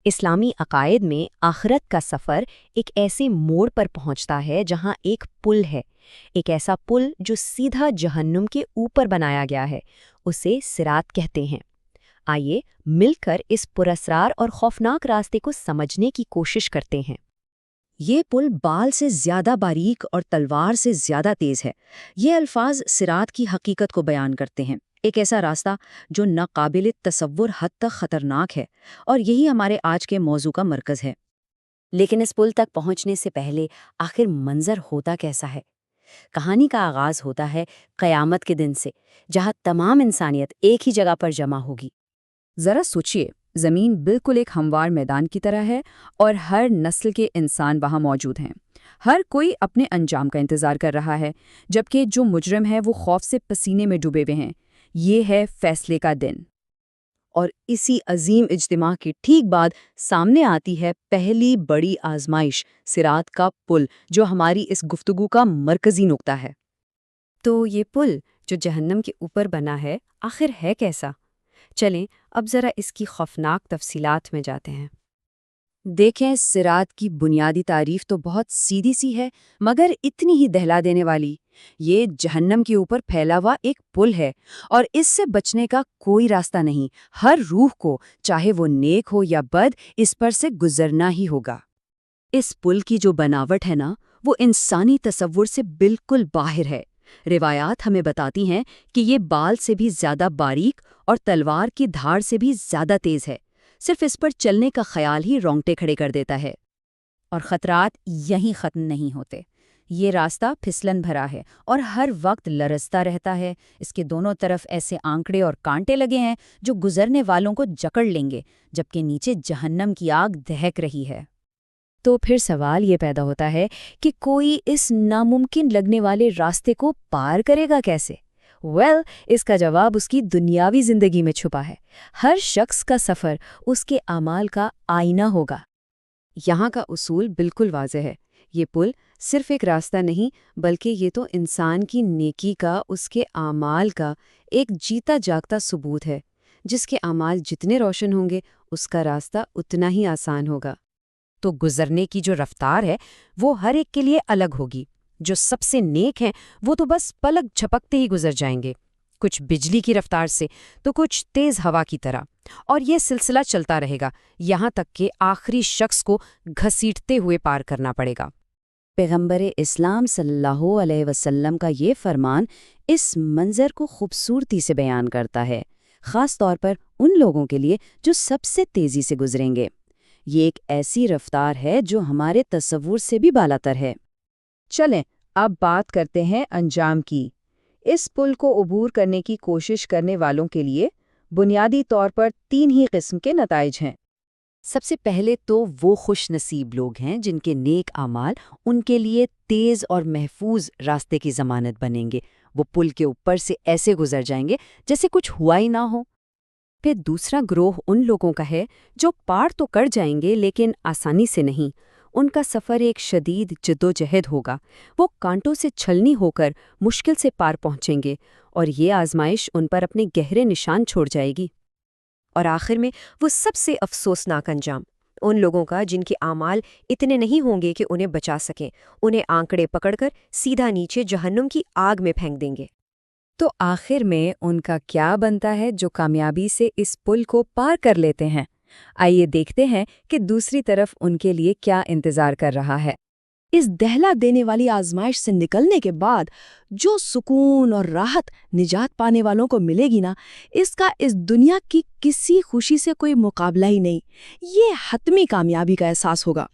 اسلامی عقائد میں آخرت کا سفر ایک ایسے موڑ پر پہنچتا ہے جہاں ایک پل ہے، ایک ایسا پل جو سیدھا جہنم کے اوپر بنایا گیا ہے، اسے صراط کہتے ہیں۔ آئیے مل کر اس پراسرار اور خوفناک راستے کو سمجھنے کی کوشش کرتے ہیں۔ یہ پل بال سے زیادہ باریک اور تلوار سے زیادہ تیز ہے۔ یہ الفاظ صراط کی حقیقت کو بیان کرتے ہیں، ایک ایسا راستہ جو ناقابل تصور حد تک خطرناک ہے، اور یہی ہمارے آج کے موضوع کا مرکز ہے۔ لیکن اس پل تک پہنچنے سے پہلے آخر منظر ہوتا کیسا ہے؟ کہانی کا آغاز ہوتا ہے قیامت کے دن سے، جہاں تمام انسانیت ایک ہی جگہ پر جمع ہوگی۔ ذرا سوچئے، زمین بالکل ایک ہموار میدان کی طرح ہے اور ہر نسل کے انسان وہاں موجود ہیں۔ ہر کوئی اپنے انجام کا انتظار کر رہا ہے، جبکہ جو مجرم ہے وہ خوف سے پسینے میں ڈوبے ہوئے ہیں۔ یہ ہے فیصلے کا دن۔ اور اسی عظیم اجتماع کے ٹھیک بعد سامنے آتی ہے پہلی بڑی آزمائش، صراط کا پل، جو ہماری اس گفتگو کا مرکزی نقطہ ہے۔ تو یہ پل جو جہنم کے اوپر بنا ہے، آخر ہے کیسا؟ چلیں اب ذرا اس کی خوفناک تفصیلات میں جاتے ہیں۔ دیکھیں، صراط کی بنیادی تعریف تو بہت سیدھی سی ہے، مگر اتنی ہی دہلا دینے والی۔ یہ جہنم کے اوپر پھیلا ہوا ایک پل ہے، اور اس سے بچنے کا کوئی راستہ نہیں۔ ہر روح کو، چاہے وہ نیک ہو یا بد، اس پر سے گزرنا ہی ہوگا۔ اس پل کی جو بناوٹ ہے نا، وہ انسانی تصور سے بالکل باہر ہے۔ روایات ہمیں بتاتی ہیں کہ یہ بال سے بھی زیادہ باریک اور تلوار کی دھاڑ سے بھی زیادہ تیز ہے۔ صرف اس پر چلنے کا خیال ہی رونگٹے کھڑے کر دیتا ہے۔ اور خطرات یہیں ختم نہیں ہوتے۔ یہ راستہ پھسلن بھرا ہے اور ہر وقت لرزتا رہتا ہے۔ اس کے دونوں طرف ایسے آنکڑے اور کانٹے لگے ہیں جو گزرنے والوں کو جکڑ لیں گے، جبکہ نیچے جہنم کی آگ دہک رہی ہے۔ تو پھر سوال یہ پیدا ہوتا ہے کہ کوئی اس ناممکن لگنے والے راستے کو پار کرے گا کیسے؟ اس کا جواب اس کی دنیاوی زندگی میں چھپا ہے۔ ہر شخص کا سفر اس کے اعمال کا آئینہ ہوگا۔ یہاں کا اصول بالکل واضح ہے۔ یہ پل صرف ایک راستہ نہیں، بلکہ یہ تو انسان کی نیکی کا، اس کے اعمال کا ایک جیتا جاگتا ثبوت ہے۔ جس کے اعمال جتنے روشن ہوں گے، اس کا راستہ اتنا ہی آسان ہوگا۔ تو گزرنے کی جو رفتار ہے وہ ہر ایک کے لیے الگ ہوگی۔ جو سب سے نیک ہیں وہ تو بس پلک جھپکتے ہی گزر جائیں گے، کچھ بجلی کی رفتار سے تو کچھ تیز ہوا کی طرح، اور یہ سلسلہ چلتا رہے گا یہاں تک کہ آخری شخص کو گھسیٹتے ہوئے پار کرنا پڑے گا۔ پیغمبر اسلام صلی اللہ علیہ وسلم کا یہ فرمان اس منظر کو خوبصورتی سے بیان کرتا ہے، خاص طور پر ان لوگوں کے لیے جو سب سے تیزی سے گزریں گے۔ یہ ایک ایسی رفتار ہے جو ہمارے تصور سے بھی بالاتر ہے۔ چلیں اب بات کرتے ہیں انجام کی۔ اس پل کو عبور کرنے کی کوشش کرنے والوں کے لیے بنیادی طور پر 3 ہی قسم کے نتائج ہیں۔ سب سے پہلے تو وہ خوش نصیب لوگ ہیں جن کے نیک اعمال ان کے لیے تیز اور محفوظ راستے کی ضمانت بنیں گے۔ وہ پل کے اوپر سے ایسے گزر جائیں گے جیسے کچھ ہوا ہی نہ ہو۔ پھر دوسرا گروہ ان لوگوں کا ہے جو پار تو کر جائیں گے لیکن آسانی سے نہیں۔ ان کا سفر ایک شدید جدوجہد ہوگا۔ وہ کانٹوں سے چھلنی ہو کر مشکل سے پار پہنچیں گے، اور یہ آزمائش ان پر اپنے گہرے نشان چھوڑ جائے گی۔ اور آخر میں وہ سب سے افسوسناک انجام ان لوگوں کا جن کے اعمال اتنے نہیں ہوں گے کہ انہیں بچا سکیں، انہیں آنکڑے پکڑ کر سیدھا نیچے جہنم کی آگ میں پھینک دیں گے۔ تو آخر میں ان کا کیا بنتا ہے جو کامیابی سے اس پل کو پار کر لیتے ہیں؟ آئیے دیکھتے ہیں کہ دوسری طرف ان کے لیے کیا انتظار کر رہا ہے۔ اس دہلا دینے والی آزمائش سے نکلنے کے بعد جو سکون اور راحت نجات پانے والوں کو ملے گی نا، اس کا اس دنیا کی کسی خوشی سے کوئی مقابلہ ہی نہیں۔ یہ حتمی کامیابی کا احساس ہوگا۔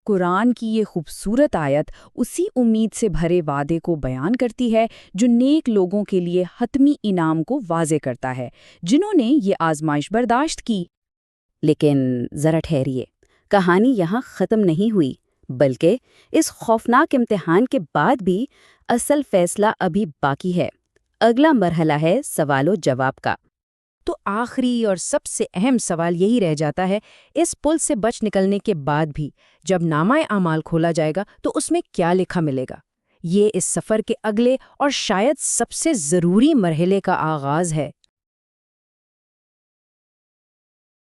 قرآن کی یہ خوبصورت آیت اسی امید سے بھرے وعدے کو بیان کرتی ہے جو نیک لوگوں کے لیے حتمی انعام کو واضح کرتا ہے، جنہوں نے یہ آزمائش برداشت کی۔ لیکن ذرا ٹھہریے، کہانی یہاں ختم نہیں ہوئی، بلکہ اس خوفناک امتحان کے بعد بھی اصل فیصلہ ابھی باقی ہے۔ اگلا مرحلہ ہے سوال و جواب کا۔ تو آخری اور سب سے اہم سوال یہی رہ جاتا ہے، اس پل سے بچ نکلنے کے بعد بھی جب نامہ اعمال کھولا جائے گا تو اس میں کیا لکھا ملے گا؟ یہ اس سفر کے اگلے اور شاید سب سے ضروری مرحلے کا آغاز ہے۔